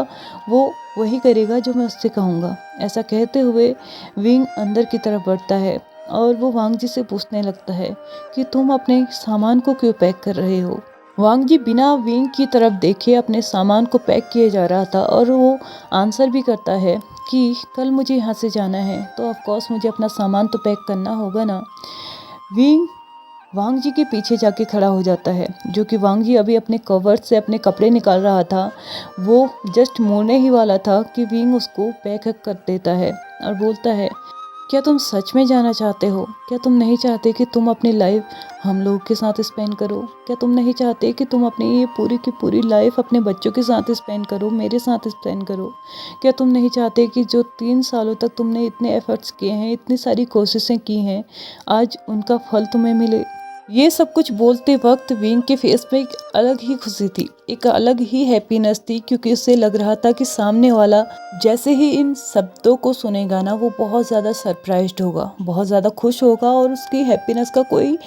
वो वही करेगा जो मैं उससे कहूँगा। ऐसा कहते हुए विंग अंदर की तरफ बढ़ता है और वो वांग जी से पूछने लगता है कि तुम अपने सामान को क्यों पैक कर रहे हो। वांग जी बिना विंग की तरफ देखे अपने सामान को पैक किए जा रहा था और वो आंसर भी करता है कि कल मुझे यहाँ से जाना है, तो ऑफ कोर्स मुझे अपना सामान तो पैक करना होगा ना। विंग वांग जी के पीछे जाके खड़ा हो जाता है, जो कि वांग जी अभी अपने कवर्ड से अपने कपड़े निकाल रहा था। वो जस्ट मुड़ने ही वाला था कि विंग उसको पैक कर देता है और बोलता है, क्या तुम सच में जाना चाहते हो? क्या तुम नहीं चाहते कि तुम अपनी लाइफ हम लोग के साथ स्पेंड करो? क्या तुम नहीं चाहते कि तुम अपनी ये पूरी की पूरी लाइफ अपने बच्चों के साथ स्पेंड करो, मेरे साथ स्पेंड करो? क्या तुम नहीं चाहते कि जो 3 सालों तक तुमने इतने एफर्ट्स किए हैं, इतनी सारी कोशिशें की हैं, आज उनका फल तुम्हें मिले? ये सब कुछ बोलते वक्त विंग के फेस पे एक अलग ही खुशी थी, एक अलग ही हैप्पीनेस थी, क्योंकि उसे लग रहा था कि सामने वाला जैसे ही इन शब्दों को सुनेगा ना, वो बहुत ज़्यादा सरप्राइज्ड होगा, बहुत ज़्यादा खुश होगा और उसकी हैप्पीनेस का कोई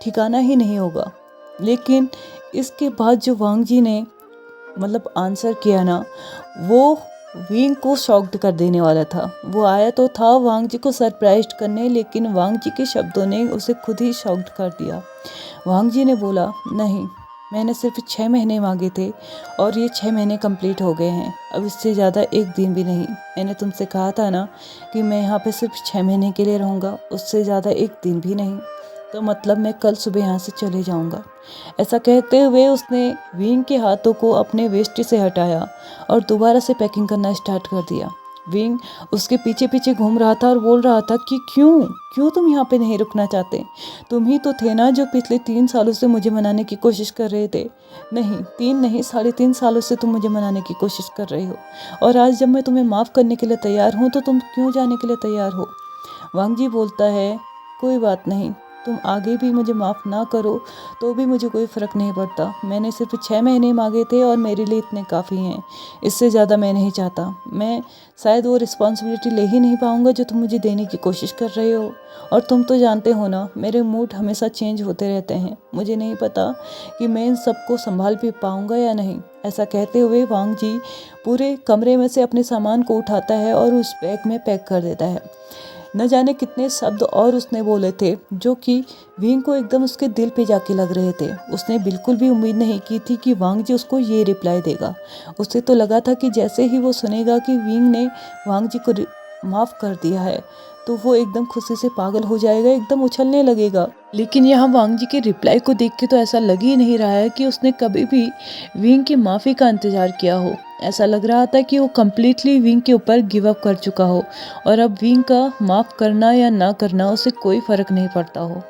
ठिकाना ही नहीं होगा। लेकिन इसके बाद जो वांग जी ने आंसर किया ना, वो विंग को शॉक्ड कर देने वाला था। वो आया तो था वांग जी को सरप्राइज करने, लेकिन वांग जी के शब्दों ने उसे खुद ही शॉक्ड कर दिया। वांग जी ने बोला, नहीं, मैंने सिर्फ 6 महीने मांगे थे और ये 6 महीने कंप्लीट हो गए हैं, अब इससे ज़्यादा एक दिन भी नहीं। मैंने तुमसे कहा था ना कि मैं यहाँ पे सिर्फ 6 महीने के लिए रहूँगा, उससे ज़्यादा एक दिन भी नहीं, तो मतलब मैं कल सुबह यहाँ से चले जाऊँगा। ऐसा कहते हुए उसने विंग के हाथों को अपने वेस्ट से हटाया और दोबारा से पैकिंग करना स्टार्ट कर दिया। विंग उसके पीछे पीछे घूम रहा था और बोल रहा था कि क्यों तुम यहाँ पे नहीं रुकना चाहते? तुम ही तो थे ना जो पिछले 3 सालों से मुझे मनाने की कोशिश कर रहे थे। नहीं, 3 नहीं, 3.5 सालों से तुम मुझे मनाने की कोशिश कर रहे हो, और आज जब मैं तुम्हें माफ़ करने के लिए तैयार हूँ तो तुम क्यों जाने के लिए तैयार हो? वांग जी बोलता है, कोई बात नहीं, तुम आगे भी मुझे माफ़ ना करो तो भी मुझे कोई फ़र्क नहीं पड़ता। मैंने सिर्फ 6 महीने मांगे थे और मेरे लिए इतने काफ़ी हैं, इससे ज़्यादा मैं नहीं चाहता। मैं शायद वो रिस्पॉन्सिबिलिटी ले ही नहीं पाऊँगा जो तुम मुझे देने की कोशिश कर रहे हो, और तुम तो जानते हो ना, मेरे मूड हमेशा चेंज होते रहते हैं। मुझे नहीं पता कि मैं इन सबको संभाल भी पाऊँगा या नहीं। ऐसा कहते हुए वांग जी पूरे कमरे में से अपने सामान को उठाता है और उस बैग में पैक कर देता है। न जाने कितने शब्द और उसने बोले थे जो कि विंग को एकदम उसके दिल पे जाके लग रहे थे। उसने बिल्कुल भी उम्मीद नहीं की थी कि वांग जी उसको ये रिप्लाई देगा। उसे तो लगा था कि जैसे ही वो सुनेगा कि विंग ने वांग जी को माफ़ कर दिया है, तो वो एकदम खुशी से पागल हो जाएगा, एकदम उछलने लगेगा। लेकिन यहाँ वांग जी के रिप्लाई को देख के तो ऐसा लग ही नहीं रहा है कि उसने कभी भी विंग की माफ़ी का इंतज़ार किया हो। ऐसा लग रहा था कि वो कम्प्लीटली विंग के ऊपर गिव अप कर चुका हो और अब विंग का माफ़ करना या ना करना उसे कोई फ़र्क नहीं पड़ता हो।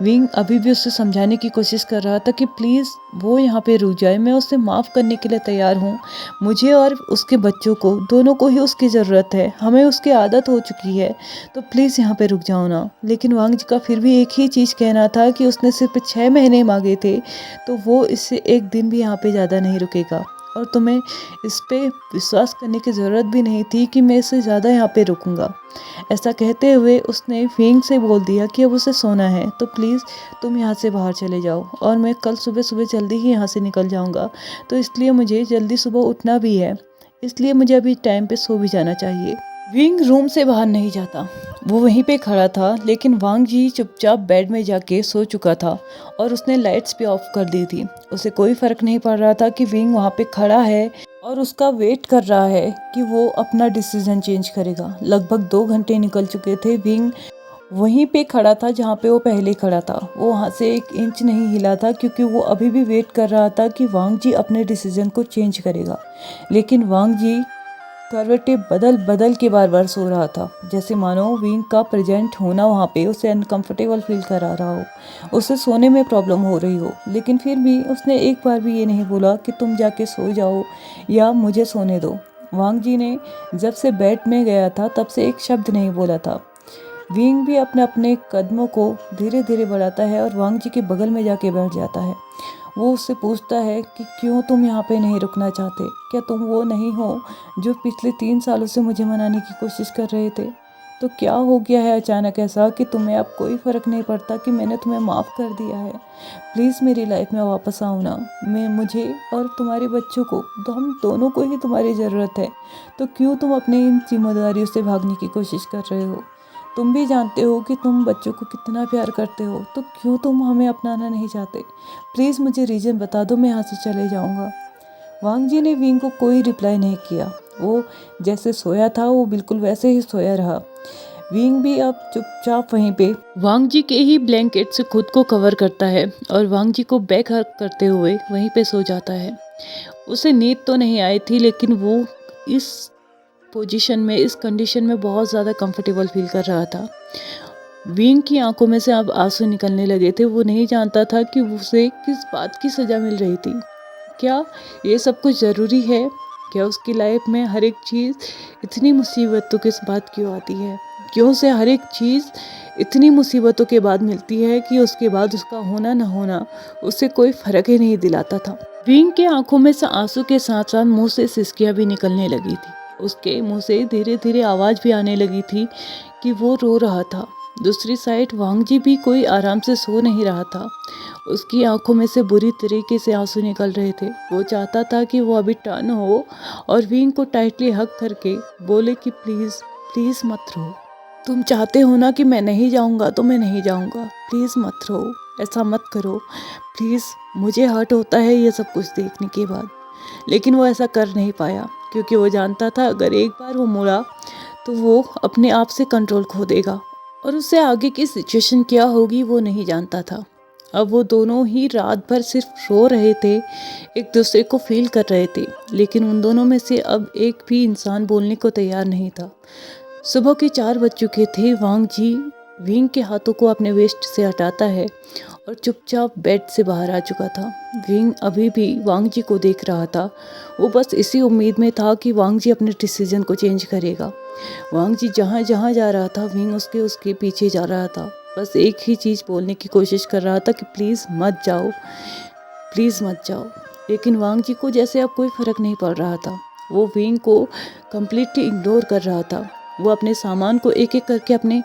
विंग अभी भी उसे समझाने की कोशिश कर रहा था कि प्लीज़ वो यहाँ पे रुक जाए, मैं उसे माफ़ करने के लिए तैयार हूँ। मुझे और उसके बच्चों को दोनों को ही उसकी ज़रूरत है, हमें उसकी आदत हो चुकी है, तो प्लीज़ यहाँ पे रुक जाओ ना। लेकिन वांग जी का फिर भी एक ही चीज़ कहना था कि उसने सिर्फ 6 महीने मांगे थे, तो वो इससे एक दिन भी यहाँ पे ज़्यादा नहीं रुकेगा और तुम्हें इस पे विश्वास करने की ज़रूरत भी नहीं थी कि मैं इससे ज़्यादा यहाँ पे रुकूंगा। ऐसा कहते हुए उसने विंग से बोल दिया कि अब उसे सोना है, तो प्लीज़ तुम यहाँ से बाहर चले जाओ और मैं कल सुबह सुबह जल्दी ही यहाँ से निकल जाऊँगा, तो इसलिए मुझे जल्दी सुबह उठना भी है, इसलिए मुझे अभी टाइम पे सो भी जाना चाहिए। विंग रूम से बाहर नहीं जाता, वो वहीं पे खड़ा था, लेकिन वांग जी चुपचाप बेड में जाके सो चुका था और उसने लाइट्स भी ऑफ कर दी थी। उसे कोई फर्क नहीं पड़ रहा था कि विंग वहाँ पे खड़ा है और उसका वेट कर रहा है कि वो अपना डिसीजन चेंज करेगा। लगभग 2 घंटे निकल चुके थे, विंग वहीं पे खड़ा था जहाँ पे वो पहले खड़ा था। वो वहाँ से 1 इंच नहीं हिला था क्योंकि वो अभी भी वेट कर रहा था कि वांग जी अपने डिसीजन को चेंज करेगा। लेकिन वांग जी करवटें बदल बदल के बार बार सो रहा था, जैसे मानो विंग का प्रेजेंट होना वहाँ पे उसे अनकंफर्टेबल फील करा रहा हो, उसे सोने में प्रॉब्लम हो रही हो। लेकिन फिर भी उसने एक बार भी ये नहीं बोला कि तुम जाके सो जाओ या मुझे सोने दो। वांग जी ने जब से बेड में गया था तब से एक शब्द नहीं बोला था। विंग भी अपने अपने कदमों को धीरे धीरे बढ़ाता है और वांग जी के बगल में जाके बैठ जाता है। वो उससे पूछता है कि क्यों तुम यहाँ पे नहीं रुकना चाहते? क्या तुम वो नहीं हो जो पिछले 3 सालों से मुझे मनाने की कोशिश कर रहे थे? तो क्या हो गया है अचानक ऐसा कि तुम्हें अब कोई फ़र्क नहीं पड़ता कि मैंने तुम्हें माफ़ कर दिया है? प्लीज़ मेरी लाइफ में वापस आओ ना। मुझे और तुम्हारे बच्चों को, तो हम दोनों को ही तुम्हारी ज़रूरत है। तो क्यों तुम अपनी इन जिम्मेदारियों से भागने की कोशिश कर रहे हो? तुम भी जानते हो कि तुम बच्चों को कितना प्यार करते हो, तो क्यों तुम हमें अपनाना नहीं चाहते? प्लीज़ मुझे रीज़न बता दो, मैं यहाँ से चले जाऊँगा। वांग जी ने विंग को कोई रिप्लाई नहीं किया। वो जैसे सोया था वो बिल्कुल वैसे ही सोया रहा। विंग भी अब चुपचाप वहीं पे वांग जी के ही ब्लैंकेट से खुद को कवर करता है और वांग जी को बैक हग करते हुए वहीं पे सो जाता है। उसे नींद तो नहीं आई थी, लेकिन वो इस पोजीशन में, इस कंडीशन में बहुत ज़्यादा कंफर्टेबल फील कर रहा था। विंग की आंखों में से अब आंसू निकलने लगे थे। वो नहीं जानता था कि उसे किस बात की सज़ा मिल रही थी। क्या ये सब कुछ ज़रूरी है? क्या उसकी लाइफ में हर एक चीज़ इतनी मुसीबतों के बाद क्यों आती है? क्यों उसे हर एक चीज़ इतनी मुसीबतों के बाद मिलती है कि उसके बाद उसका होना न होना उससे कोई फ़र्क ही नहीं दिलाता था। विंग के आंखों में से आंसू के साथ साथ मुंह से सिसकियाँ भी निकलने लगी थी। उसके मुंह से धीरे धीरे आवाज़ भी आने लगी थी कि वो रो रहा था। दूसरी साइड वांग जी भी कोई आराम से सो नहीं रहा था। उसकी आंखों में से बुरी तरीके से आंसू निकल रहे थे। वो चाहता था कि वो अभी टर्न हो और विंग को टाइटली हग करके बोले कि प्लीज़ प्लीज़ मत रो। तुम चाहते हो ना कि मैं नहीं जाऊंगा, तो मैं नहीं जाऊंगा। प्लीज़ मत रो, ऐसा मत करो प्लीज़। मुझे हर्ट होता है ये सब कुछ देखने के बाद। लेकिन वो ऐसा कर नहीं पाया क्योंकि वो जानता था अगर एक बार वो मुड़ा तो वो अपने आप से कंट्रोल खो देगा और उससे आगे की सिचुएशन क्या होगी वो नहीं जानता था। अब वो दोनों ही रात भर सिर्फ रो रहे थे, एक दूसरे को फील कर रहे थे, लेकिन उन दोनों में से अब एक भी इंसान बोलने को तैयार नहीं था। सुबह के 4 बज चुके थे। वांग जी विंग के हाथों को अपने वेस्ट से हटाता है और चुपचाप बेड से बाहर आ चुका था। विंग अभी भी वांग जी को देख रहा था। वो बस इसी उम्मीद में था कि वांग जी अपने डिसीजन को चेंज करेगा। वांग जी जहाँ जहाँ जा रहा था विंग उसके उसके पीछे जा रहा था। बस एक ही चीज़ बोलने की कोशिश कर रहा था कि प्लीज़ मत जाओ, प्लीज़ मत जाओ। लेकिन वांग जी को जैसे अब कोई फ़र्क नहीं पड़ रहा था। वो विंग को कम्प्लीटली इग्नोर कर रहा था। वो अपने सामान को एक एक करके अपने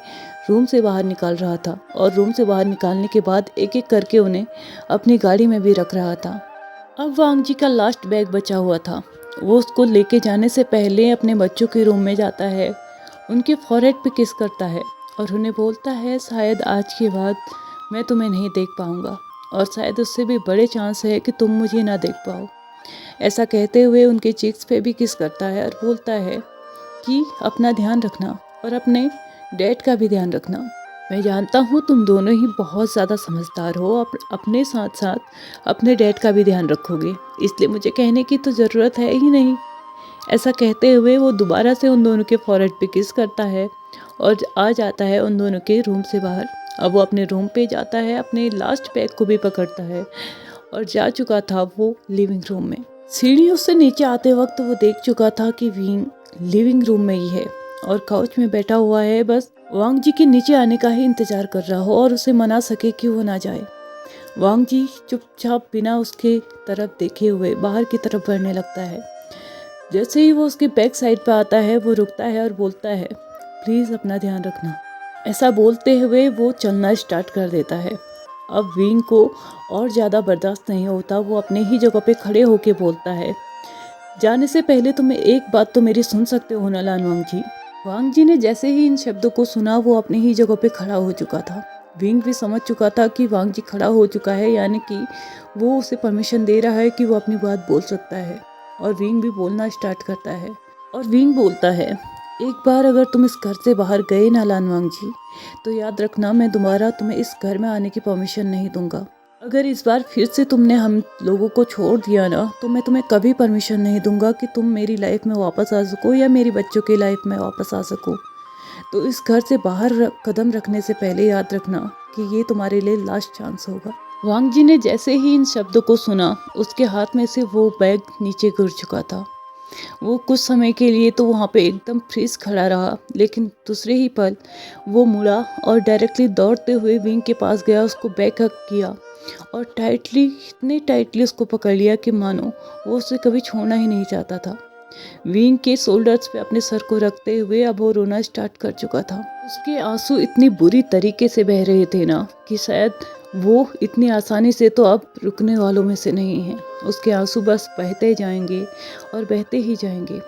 रूम से बाहर निकाल रहा था और रूम से बाहर निकालने के बाद एक एक करके उन्हें अपनी गाड़ी में भी रख रहा था। अब वांग जी का लास्ट बैग बचा हुआ था। वो उसको लेके जाने से पहले अपने बच्चों के रूम में जाता है, उनके फॉरहेड पे किस करता है और उन्हें बोलता है शायद आज के बाद मैं तुम्हें नहीं देख पाऊँगा और शायद उससे भी बड़े चांस है कि तुम मुझे ना देख पाओ। ऐसा कहते हुए उनके चीक्स पे भी किस करता है और बोलता है कि अपना ध्यान रखना और अपने डैड का भी ध्यान रखना। मैं जानता हूँ तुम दोनों ही बहुत ज़्यादा समझदार हो, अपने साथ साथ अपने डैड का भी ध्यान रखोगे, इसलिए मुझे कहने की तो ज़रूरत है ही नहीं। ऐसा कहते हुए वो दोबारा से उन दोनों के फॉरहेड पे किस करता है और आ जाता है उन दोनों के रूम से बाहर। अब वो अपने रूम पे जाता है, अपने लास्ट बैग को भी पकड़ता है और जा चुका था वो लिविंग रूम में। सीढ़ियों से नीचे आते वक्त वो देख चुका था कि विंग लिविंग रूम में ही है और काउच में बैठा हुआ है, बस वांग जी के नीचे आने का ही इंतजार कर रहा हो और उसे मना सके कि वो ना जाए। वांग जी चुपचाप बिना उसके तरफ देखे हुए बाहर की तरफ बढ़ने लगता है। जैसे ही वो उसके बैक साइड पर आता है वो रुकता है और बोलता है, प्लीज़ अपना ध्यान रखना। ऐसा बोलते हुए वो चलना स्टार्ट कर देता है। अब विंग को और ज़्यादा बर्दाश्त नहीं होता, वो अपने ही जगह पे खड़े होके बोलता है, जाने से पहले तुम एक बात तो मेरी सुन सकते हो ना लान वांग जी। वांग जी ने जैसे ही इन शब्दों को सुना वो अपने ही जगह पे खड़ा हो चुका था। विंग भी समझ चुका था कि वांग जी खड़ा हो चुका है, यानी कि वो उसे परमिशन दे रहा है कि वो अपनी बात बोल सकता है। और विंग भी बोलना स्टार्ट करता है और विंग बोलता है, एक बार अगर तुम इस घर से बाहर गए ना लान वांग जी, तो याद रखना मैं दोबारा तुम्हें इस घर में आने की परमिशन नहीं दूंगा। अगर इस बार फिर से तुमने हम लोगों को छोड़ दिया ना, तो मैं तुम्हें कभी परमिशन नहीं दूंगा कि तुम मेरी लाइफ में वापस आ सको या मेरी बच्चों की लाइफ में वापस आ सको। तो इस घर से बाहर कदम रखने से पहले याद रखना कि ये तुम्हारे लिए लास्ट चांस होगा। वांग जी ने जैसे ही इन शब्दों को सुना, उसके हाथ में से वो बैग नीचे गिर चुका था। वो कुछ समय के लिए तो वहाँ पे एकदम फ्रीज खड़ा रहा, लेकिन दूसरे ही पल वो मुड़ा और डायरेक्टली दौड़ते हुए विंग के पास गया, उसको बैक हग किया और इतने टाइटली उसको पकड़ लिया कि मानो वो उसे कभी छोड़ना ही नहीं चाहता था। विंग के शोल्डर्स पे अपने सर को रखते हुए अब वो रोना स्टार्ट कर चुका था। उसके आंसू इतनी बुरी तरीके से बह रहे थे ना कि शायद वो इतनी आसानी से तो अब रुकने वालों में से नहीं है। उसके आंसू बस बहते जाएंगे और बहते ही जाएंगे।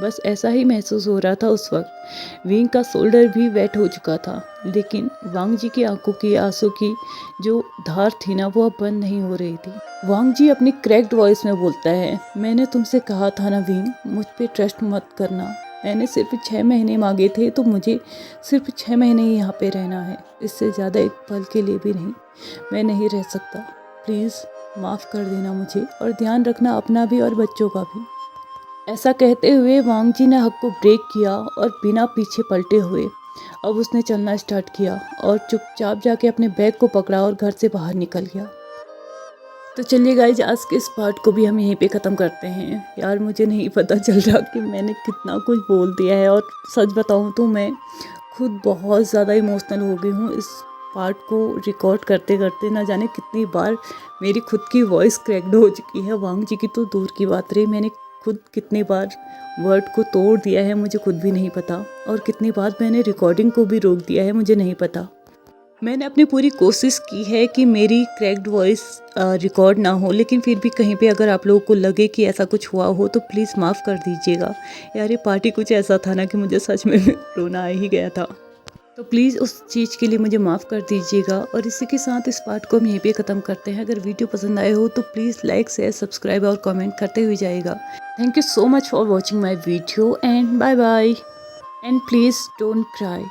बस ऐसा ही महसूस हो रहा था उस वक्त। विंग का शोल्डर भी वेट हो चुका था, लेकिन वांग जी की आंखों की आंसू की जो धार थी ना वो अब बंद नहीं हो रही थी। वांग जी अपनी क्रैक्ड वॉइस में बोलता है, मैंने तुमसे कहा था ना विंग, मुझ पे ट्रस्ट मत करना। मैंने सिर्फ 6 महीने मांगे थे, तो मुझे सिर्फ 6 महीने ही यहाँ पे रहना है, इससे ज़्यादा एक पल के लिए भी नहीं। मैं नहीं रह सकता, प्लीज़ माफ़ कर देना मुझे और ध्यान रखना अपना भी और बच्चों का भी। ऐसा कहते हुए वांग जी ने हक को ब्रेक किया और बिना पीछे पलटे हुए अब उसने चलना स्टार्ट किया और चुपचाप जाके अपने बैग को पकड़ा और घर से बाहर निकल गया। तो चलिए गाइज, आज के इस पार्ट को भी हम यहीं पे ख़त्म करते हैं। यार मुझे नहीं पता चल रहा कि मैंने कितना कुछ बोल दिया है, और सच बताऊँ तो मैं खुद बहुत ज़्यादा इमोशनल हो गई हूँ। इस पार्ट को रिकॉर्ड करते करते ना जाने कितनी बार मेरी खुद की वॉइस क्रैक्ड हो चुकी है। वांग जी की तो दूर की बात रही, मैंने खुद कितनी बार वर्ड को तोड़ दिया है मुझे खुद भी नहीं पता, और कितनी बार मैंने रिकॉर्डिंग को भी रोक दिया है मुझे नहीं पता। मैंने अपनी पूरी कोशिश की है कि मेरी क्रैक्ड वॉइस रिकॉर्ड ना हो, लेकिन फिर भी कहीं पे अगर आप लोगों को लगे कि ऐसा कुछ हुआ हो तो प्लीज़ माफ़ कर दीजिएगा। यार ये पार्टी कुछ ऐसा था ना कि मुझे सच में रोना आ ही गया था। तो प्लीज़ उस चीज़ के लिए मुझे माफ़ कर दीजिएगा। और इसी के साथ इस पार्ट को हम यहीं पे ख़त्म करते हैं। अगर वीडियो पसंद आए हो तो प्लीज़ लाइक शेयर सब्सक्राइब और कमेंट करते हुए जाइएगा। Thank you so much for watching my video and bye bye, and please don't cry.